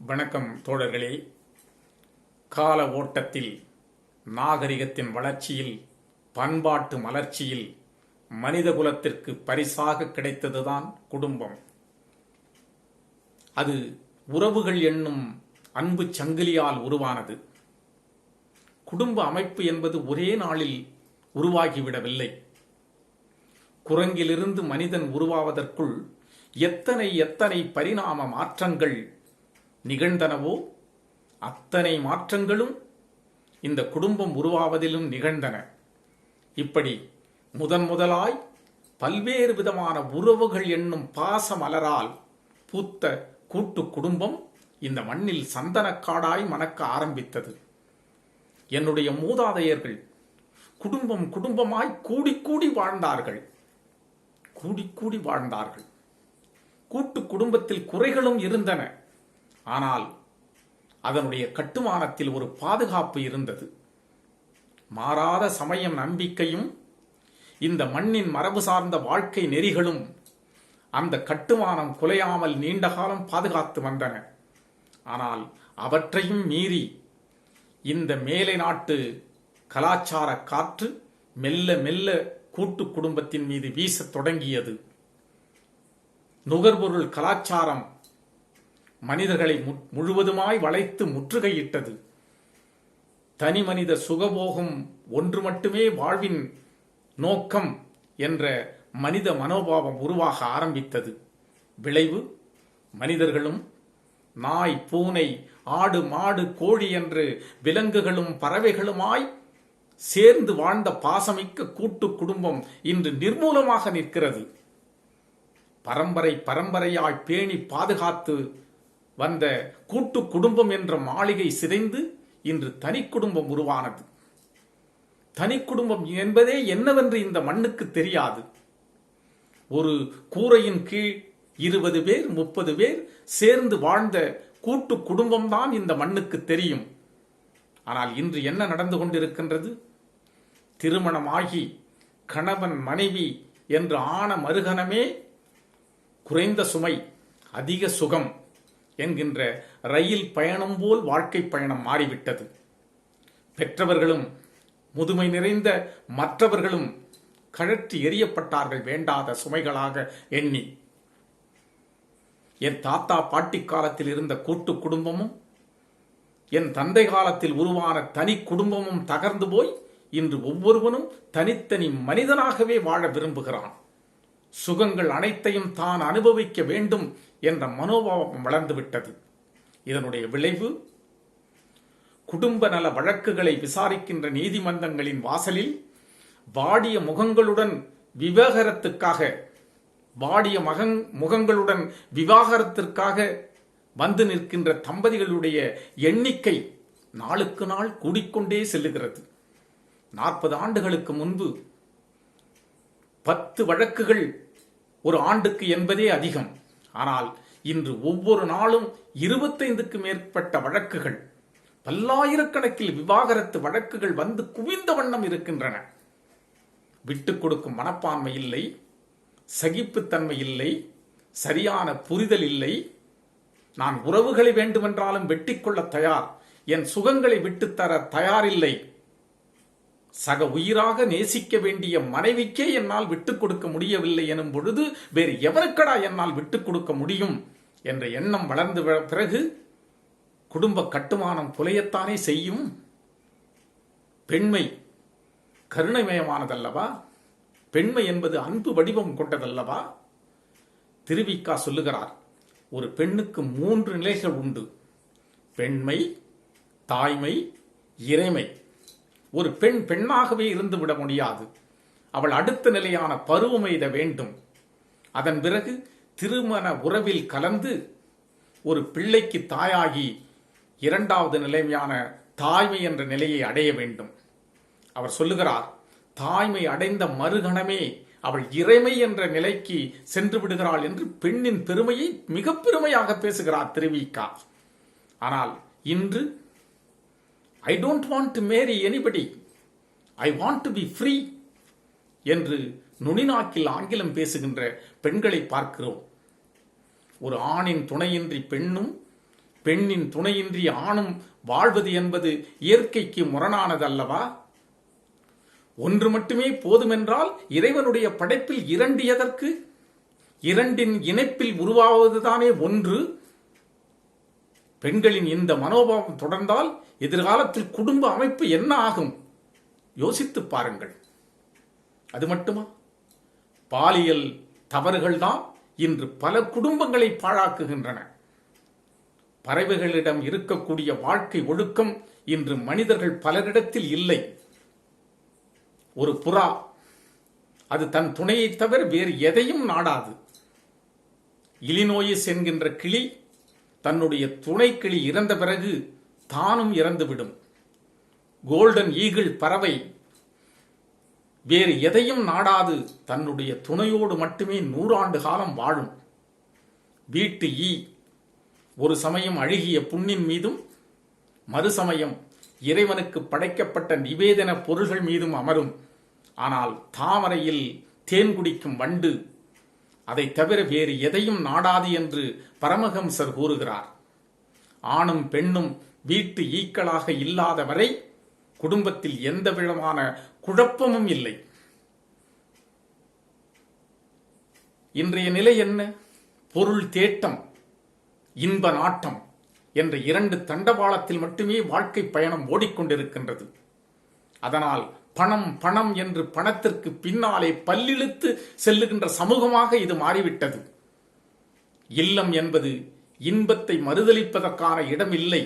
வணக்கம் தோழர்களே. கால ஓட்டத்தில், நாகரிகத்தின் வளர்ச்சியில், பண்பாட்டு மலர்ச்சியில் மனிதகுலத்திற்கு பரிசாக கிடைத்ததுதான் குடும்பம். அது உறவுகள் என்னும் அன்பு சங்கிலியால் உருவானது. குடும்ப அமைப்பு என்பது ஒரே நாளில் உருவாகிவிடவில்லை. குரங்கிலிருந்து மனிதன் உருவாவதற்குள் எத்தனை பரிணாம மாற்றங்கள் நிகழ்ந்தனவோ அத்தனை மாற்றங்களும் இந்த குடும்பம் உருவாவதிலும் நிகழ்ந்தன. இப்படி முதலாய் பல்வேறு விதமான உறவுகள் என்னும் பாச மலரால் பூத்த கூட்டு குடும்பம் இந்த மண்ணில் சந்தனக்காடாய் மணக்க ஆரம்பித்தது. என்னுடைய மூதாதையர்கள் குடும்பமாய் கூடி வாழ்ந்தார்கள். கூட்டு குடும்பத்தில் குறைகளும் இருந்தன. ஆனால் அதனுடைய கட்டுமானத்தில் ஒரு பாதுகாப்பு இருந்தது. மாறாத சமயம் நம்பிக்கையும் இந்த மண்ணின் மரபு சார்ந்த வாழ்க்கை நெறிகளும் அந்த கட்டுமானம் குலையாமல் நீண்ட காலம் பாதுகாத்து வந்தன. ஆனால் அவற்றையும் மீறி இந்த மேலை நாட்டு கலாச்சார காற்று மெல்ல மெல்ல கூட்டு குடும்பத்தின் மீது வீசத் தொடங்கியது. நுகர்பொருள் கலாச்சாரம் மனிதர்களை முழுவதுமாய் வளைத்து முற்றுகையிட்டது. தனி மனித சுகபோகம் ஒன்று மட்டுமே வாழ்வின் நோக்கம் என்ற மனித மனோபாவம் உருவாக ஆரம்பித்தது. விளைவு, மனிதர்களும் நாய், பூனை, ஆடு, மாடு, கோழி என்று விலங்குகளும் பறவைகளுமாய் சேர்ந்து வாழ்ந்த பாசமிக்க கூட்டு குடும்பம் இன்று நிர்மூலமாக நிற்கிறது. பரம்பரையாய் பேணி பாதுகாத்து வந்த கூட்டு குடும்பம் என்ற மாளிகை சிதைந்து இன்று தனி குடும்பம் உருவானது. தனி குடும்பம் என்பதே என்னவென்று இந்த மண்ணுக்கு தெரியாது. ஒரு கூரையின் கீழ் 20 பேர் 30 பேர் சேர்ந்து வாழ்ந்த கூட்டு குடும்பம்தான் இந்த மண்ணுக்கு தெரியும். ஆனால் இன்று என்ன நடந்து கொண்டிருக்கின்றது? திருமணமாகி கணவன் மனைவி என்று ஆன மறுகணமே குறைந்த சுமை அதிக சுகம் என்கின்ற ரயில் பயணம் போல் வாழ்க்கை பயணம் மாறிவிட்டது. பெற்றவர்களும் முதுமை நிறைந்த மற்றவர்களும் கழற்றி எறியப்பட்டார்கள் வேண்டாத சுமைகளாக எண்ணி. என் தாத்தா பாட்டி காலத்தில் இருந்த கூட்டு குடும்பமும் என் தந்தை காலத்தில் உருவான தனி குடும்பமும் தகர்ந்து போய் இன்று ஒவ்வொருவனும் தனித்தனி மனிதனாகவே வாழ விரும்புகிறான். சுகங்கள் அனைத்தையும் தான் அனுபவிக்க வேண்டும் என்ற மனோபாவம் வளர்ந்துவிட்டது. இதனுடைய விளைவு, குடும்ப நல வழக்குகளை விசாரிக்கின்ற நீதிமன்றங்களின் வாசலில் வாடிய முகங்களுடன் விவாகரத்திற்காக வந்து நிற்கின்ற தம்பதிகளுடைய எண்ணிக்கை நாளுக்கு நாள் கூடிக்கொண்டே செல்லுகிறது. 40 ஆண்டுகளுக்கு முன்பு 10 வழக்குகள் ஒரு ஆண்டுக்கு என்பதே அதிகம். ஆனால் இன்று ஒவ்வொரு நாளும் 25க்கு மேற்பட்ட வழக்குகள், பல்லாயிரக்கணக்கில் விவாகரத்து வழக்குகள் வந்து குவிந்த வண்ணம் இருக்கின்றன. விட்டுக் கொடுக்கும் மனப்பான்மை இல்லை, சகிப்புத்தன்மை இல்லை, சரியான புரிதல் இல்லை. நான் உறவுகளை வேண்டுமென்றாலும் வெட்டிக்கொள்ள தயார், என் சுகங்களை விட்டுத்தர தயாரில்லை. சக உயிராக நேசிக்க வேண்டிய மனைவிக்கே என்னால் விட்டுக் கொடுக்க முடியவில்லை எனும் பொழுது வேறு எவருக்கடா என்னால் விட்டுக் கொடுக்க முடியும் என்ற எண்ணம் வளர்ந்த பிறகு குடும்ப கட்டுமானம் குலையத்தானே செய்யும். பெண்மை கருணைமயமானதல்லவா? பெண்மை என்பது அன்பு வடிவம் கொண்டதல்லவா? திருவிக்கா சொல்லுகிறார், ஒரு பெண்ணுக்கு 3 நிலைகள் உண்டு: பெண்மை, தாய்மை, இறைமை. ஒரு பெண் பெண்ணாகவே இருந்து விட முடியாது. அவள் அடுத்த நிலையான பருவமெய்த வேண்டும். அதன் பிறகு திருமண உறவில் கலந்து ஒரு பிள்ளைக்கு தாயாகி 2வது நிலையான தாய்மை என்ற நிலையை அடைய வேண்டும். அவர் சொல்லுகிறார், தாய்மை அடைந்த மறுகணமே அவள் இறைமை என்ற நிலைக்கு சென்று விடுகிறாள் என்று பெண்ணின் பெருமையை மிக பெருமையாக பேசுகிறார் திருவிக்கா. ஆனால் இன்று I don't want to marry anybody. I want to be free என்று நுனிநாக்கில் ஆங்கிலம் பேசுகின்ற பெண்களை பார்க்கிறோம். ஒரு ஆணின் துணையின்றி பெண்ணும் பெண்ணின் துணையின்றி ஆணும் வாழ்வது என்பது இயற்கைக்கு முரணானது அல்லவா? ஒன்று மட்டுமே போதுமென்றால் இறைவனுடைய படைப்பில் இரண்டு எதற்கு? இரண்டின் இணைப்பில் உருவாவதுதானே ஒன்று. பெண்களின் இந்த மனோபாவம் தொடர்ந்தால் எதிர்காலத்தில் குடும்ப அமைப்பு என்ன ஆகும்? யோசித்து பாருங்கள். அது மட்டுமா? பாலியல் தவறுகள்தான் இன்று பல குடும்பங்களை பாழாக்குகின்றன. பறவைகளிடம் இருக்கக்கூடிய வாழ்க்கை ஒழுக்கம் இன்று மனிதர்கள் பலரிடத்தில் இல்லை. ஒரு புறா, அது தன் துணையை தவிர வேறு எதையும் நாடாது. இலினோயிஸ் என்கின்ற கிளி தன்னுடைய துணை கிளி இறந்த பிறகு தானும் இறந்துவிடும். கோல்டன் ஈகிள் பறவை வேறு எதையும் நாடாது தன்னுடைய துணையோடு மட்டுமே 100 ஆண்டு காலம் வாழும். வீட்டு ஈ ஒரு சமயம் அழுகிய புண்ணின் மீதும் மறுசமயம் இறைவனுக்கு படைக்கப்பட்ட நிவேதன பொருள்கள் மீதும் அமரும். ஆனால் தாமரையில் தேன் குடிக்கும் வண்டு அதை தவிர வேறு எதையும் நாடாது என்று பரமஹம்சர் கூறுகிறார். ஆணும் பெண்ணும் வீட்டு ஈக்களாக இல்லாத வரை குடும்பத்தில் எந்த விதமான குழப்பமும் இல்லை. இன்றைய நிலை என்ன? பொருள் தேட்டம், இன்ப நாட்டம் என்ற 2 தண்டவாளத்தில் மட்டுமே வாழ்க்கை பயணம் ஓடிக்கொண்டிருக்கின்றது. அதனால் பணம் பணம் என்று பணத்திற்கு பின்னாலே பல்லிழுத்து செல்லுகின்ற சமூகமாக இது மாறிவிட்டது. இல்லம் என்பது இன்பத்தை மறுதலிப்பதற்கான இடம் இல்லை.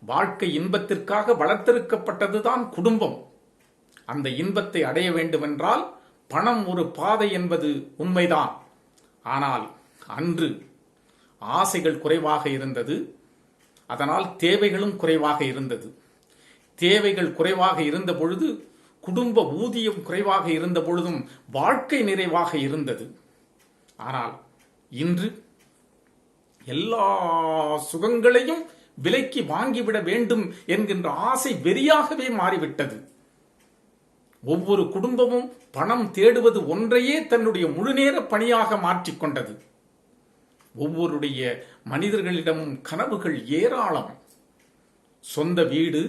வாழ்க்கை இன்பத்திற்காக வளர்த்தெடுக்கப்பட்டதுதான் குடும்பம். அந்த இன்பத்தை அடைய வேண்டுமென்றால் பணம் ஒரு பாதை என்பது உண்மைதான். ஆனால் அன்று ஆசைகள் குறைவாக இருந்தது. அதனால் தேவைகளும் குறைவாக இருந்தது. தேவைகள் குறைவாக இருந்த பொழுது குடும்ப ஊதியம் குறைவாக இருந்த பொழுதும் வாழ்க்கை நிறைவாக இருந்தது. ஆனால் இன்று எல்லா சுகங்களையும் விலைக்கு வாங்கிவிட வேண்டும் என்கின்ற ஆசை வெறியாகவே மாறிவிட்டது. ஒவ்வொரு குடும்பமும் பணம் தேடுவது ஒன்றையே தன்னுடைய முழுநேர பணியாக மாற்றிக்கொண்டது. ஒவ்வொருடைய மனிதர்களிடமும் கனவுகள் ஏராளம். சொந்த வீடு,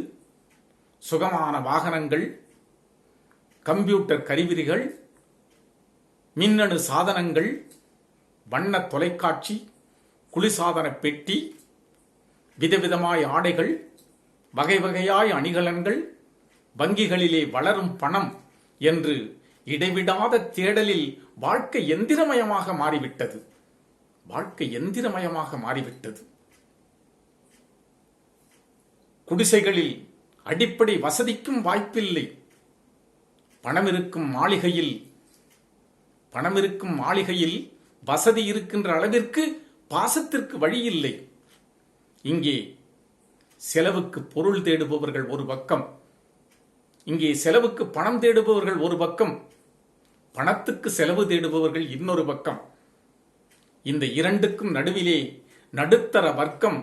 சுகமான வாகனங்கள், கம்ப்யூட்டர் கருவிகள், மின்னணு சாதனங்கள், வண்ண தொலைக்காட்சி, குளிர்சாதன பெட்டி, விதவிதமாய் ஆடைகள், வகை வகையாய் அணிகலன்கள், வங்கிகளிலே வளரும் பணம் என்று இடைவிடாத தேடலில் வாழ்க்கை எந்திரமயமாக மாறிவிட்டது. வாழ்க்கை எந்திரமயமாக மாறிவிட்டது. குடிசைகளில் அடிப்படை வசதிக்கும் வாய்ப்பில்லை. பணம் இருக்கும் மாளிகையில் வசதி இருக்கின்ற அளவிற்கு பாசத்திற்கு வழி இல்லை. இங்கே செலவுக்கு பொருள் தேடுபவர்கள் ஒரு பக்கம், இங்கே செலவுக்கு பணம் தேடுபவர்கள் ஒரு பக்கம், பணத்துக்கு செலவு தேடுபவர்கள் இன்னொரு பக்கம். இந்த இரண்டுக்கும் நடுவிலே நடுத்தர வர்க்கம்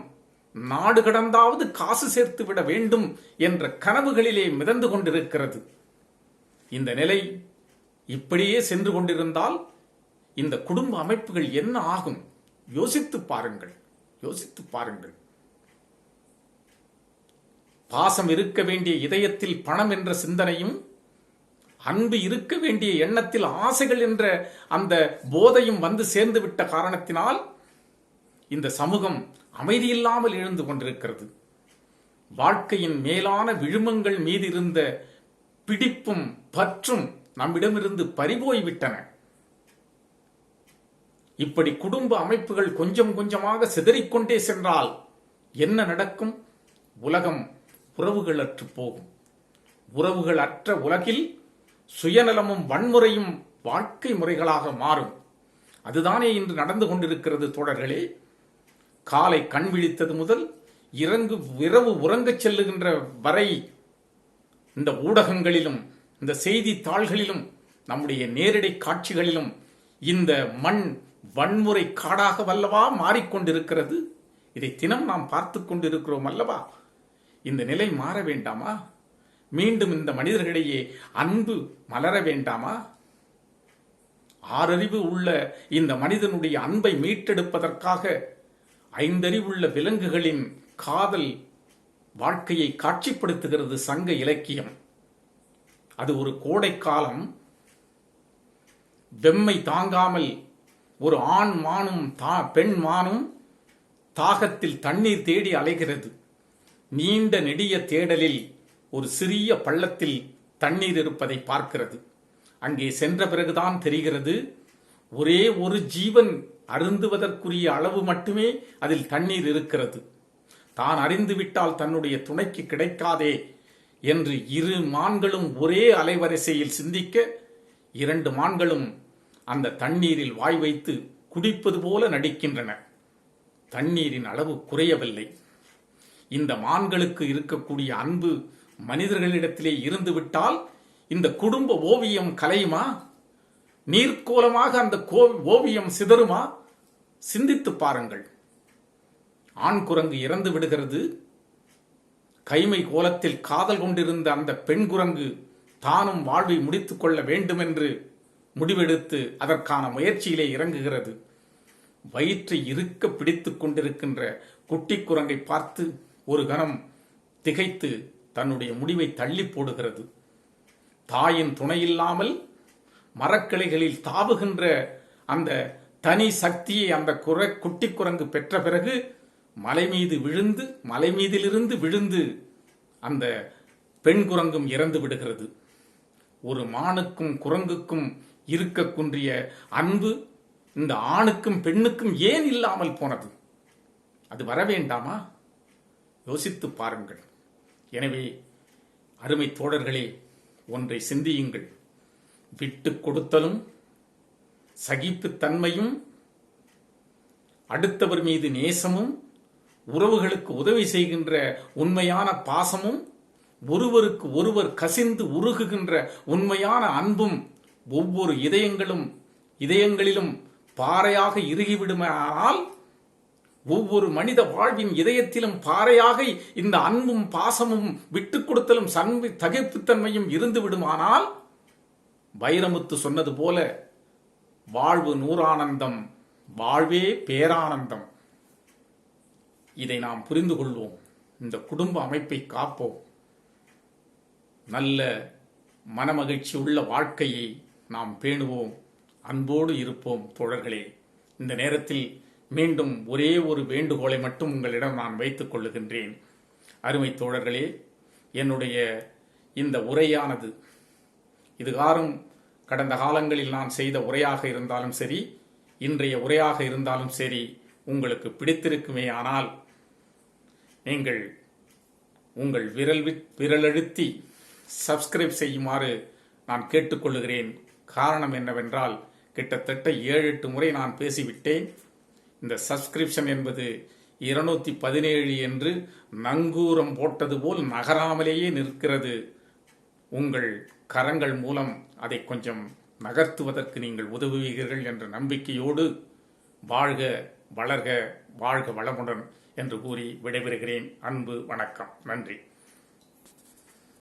நாடு கடந்தாவது காசு சேர்த்து விட வேண்டும் என்ற கனவுகளிலே மிதந்து கொண்டிருக்கிறது. இந்த நிலை இப்படியே சென்று கொண்டிருந்தால் இந்த குடும்ப அமைப்புகள் என்ன ஆகும்? யோசித்து பாருங்கள், யோசித்து பாருங்கள். பாசம் இருக்க வேண்டிய இதயத்தில் பணம் என்ற சிந்தனையும், அன்பு இருக்க வேண்டிய எண்ணத்தில் ஆசைகள் என்ற அந்த போதையும் வந்து சேர்ந்து விட்ட காரணத்தினால் இந்த சமூகம் அமைதியில்லாமல் எழுந்து கொண்டிருக்கிறது. வாழ்க்கையின் மேலான விழுமங்கள் மீது இருந்த பிடிப்பும் பற்றும் நம்மிடமிருந்து பறிபோய்விட்டன. இப்படி குடும்ப அமைப்புகள் கொஞ்சம் கொஞ்சமாக சிதறிக்கொண்டே சென்றால் என்ன நடக்கும்? உலகம் உறவுகள் அற்று போகும். உறவுகள் அற்ற உலகில் சுயநலமும் வன்முறையும் வாழ்க்கை முறைகளாக மாறும். அதுதானே இன்று நடந்து கொண்டிருக்கிறது தோழர்களே. காலை கண் விழித்தது முதல் இரவு உறங்கச் செல்லுகின்ற வரை இந்த ஊடகங்களிலும் இந்த செய்தித்தாள்களிலும் நம்முடைய நேரடி காட்சிகளிலும் இந்த மண் வன்முறை காடாக வல்லவா மாறிக்கொண்டிருக்கிறது. இதை தினம் நாம் பார்த்து கொண்டிருக்கிறோம் அல்லவா? இந்த நிலை மாற வேண்டாமா? மீண்டும் இந்த மனிதர்களிடையே அன்பு மலர வேண்டாமா? ஆறறிவு உள்ள இந்த மனிதனுடைய அன்பை மீட்டெடுப்பதற்காக ஐந்தறிவுள்ள விலங்குகளின் காதல் வாழ்க்கையை காட்சிப்படுத்துகிறது சங்க இலக்கியம். அது ஒரு கோடைக்காலம். வெம்மை தாங்காமல் ஒரு ஆண் மானும் பெண் மானும் தாகத்தில் தண்ணீர் தேடி அலைகிறது. நீண்ட நெடிய தேடலில் ஒரு சிறிய பள்ளத்தில் தண்ணீர் இருப்பதை பார்க்கிறது. அங்கே சென்ற பிறகுதான் தெரிகிறது, ஒரே ஒரு ஜீவன் அருந்துவதற்குரிய அளவு மட்டுமே அதில் தண்ணீர் இருக்கிறது. தான் அறிந்துவிட்டால் தன்னுடைய துணைக்கு கிடைக்காதே என்று இரு மான்களும் ஒரே அலைவரிசையில் சிந்திக்க, இரண்டு மான்களும் அந்த தண்ணீரில் வாய் வைத்து குடிப்பது போல நடிக்கின்றன. தண்ணீரின் அளவு குறையவில்லை. இந்த மான்களுக்கு இருக்கக்கூடிய அன்பு மனிதர்களிடத்திலே இருந்துவிட்டால் இந்த குடும்ப ஓவியம் கலையுமா? நீர்க்கோலமாக அந்த ஓவியம் சிதறுமா? சிந்தித்து பாருங்கள். ஆண் குரங்கு இறந்து விடுகிறது. கைமை கோலத்தில் காதல் கொண்டிருந்த அந்த பெண் குரங்கு தானும் வாழ்வை முடித்துக் கொள்ள வேண்டும் என்று முடிவெடுத்து அதற்கான முயற்சியிலே இறங்குகிறது. வயிற்றை இருக்க பிடித்துக் கொண்டிருக்கின்ற குட்டி குரங்கை பார்த்து ஒரு கணம் திகைத்து தன்னுடைய முடிவை தள்ளி போடுகிறது. தாயின் துணையில்லாமல் மரக்கிளைகளில் தாவுகின்ற அந்த தனி சக்தியை அந்த குட்டி குரங்கு பெற்ற பிறகு மலை மீதிலிருந்து விழுந்து அந்த பெண் குரங்கும் இறந்து விடுகிறது. ஒரு மானுக்கும் குரங்குக்கும் இருக்கக்கூடிய அன்பு இந்த ஆணுக்கும் பெண்ணுக்கும் ஏன் இல்லாமல் போனது? அது வர வேண்டாமா? யோசித்து பாருங்கள். எனவே அருமை தோழர்களே, ஒன்றை சிந்தியுங்கள். விட்டு கொடுத்தலும் சகிப்புத்தன்மையும் அடுத்தவர் மீது நேசமும் உறவுகளுக்கு உதவி செய்கின்ற உண்மையான பாசமும் ஒருவருக்கு ஒருவர் கசிந்து உருகுகின்ற உண்மையான அன்பும் ஒவ்வொரு இதயங்களிலும் பாறையாக இறுகிவிடுமானால், ஒவ்வொரு மனித வாழ்வின் இதயத்திலும் பாறையாக இந்த அன்பும் பாசமும் விட்டுக் கொடுத்தலும் தகைப்புத்தன்மையும் இருந்து விடுமானால், வைரமுத்து சொன்னது போல வாழ்வு நூறானந்தம், வாழ்வே பேரானந்தம். இதை நாம் புரிந்து கொள்வோம். இந்த குடும்ப அமைப்பை காப்போம். நல்ல மனமகிழ்ச்சி உள்ள வாழ்க்கையை நாம் பேணுவோம். அன்போடு இருப்போம் தோழர்களே. இந்த நேரத்தில் மீண்டும் ஒரே ஒரு வேண்டுகோளை மட்டும் உங்களிடம் நான் வைத்துக் கொள்ளுகின்றேன். அருமை தோழர்களே, என்னுடைய இந்த உரையானது இதுகாரும் கடந்த காலங்களில் நான் செய்த உரையாக இருந்தாலும் சரி, இன்றைய உரையாக இருந்தாலும் சரி, உங்களுக்கு பிடித்திருக்குமே ஆனால் நீங்கள் உங்கள் விரலழுத்தி சப்ஸ்கிரைப் செய்யுமாறு நான் கேட்டுக்கொள்ளுகிறேன். காரணம் என்னவென்றால், கிட்டத்தட்ட 7-8 முறை நான் பேசிவிட்டேன். இந்த சப்ஸ்கிரிப்ஷன் என்பது 217 என்று நங்கூரம் போட்டது போல் நகராமலேயே நிற்கிறது. உங்கள் கரங்கள் மூலம் அதை கொஞ்சம் நகர்த்துவதற்கு நீங்கள் உதவுவீர்கள் என்ற நம்பிக்கையோடு வாழ்க வளர்க வாழ்க வளமுடன் என்று கூறி விடைபெறுகிறேன். அன்பு வணக்கம். நன்றி.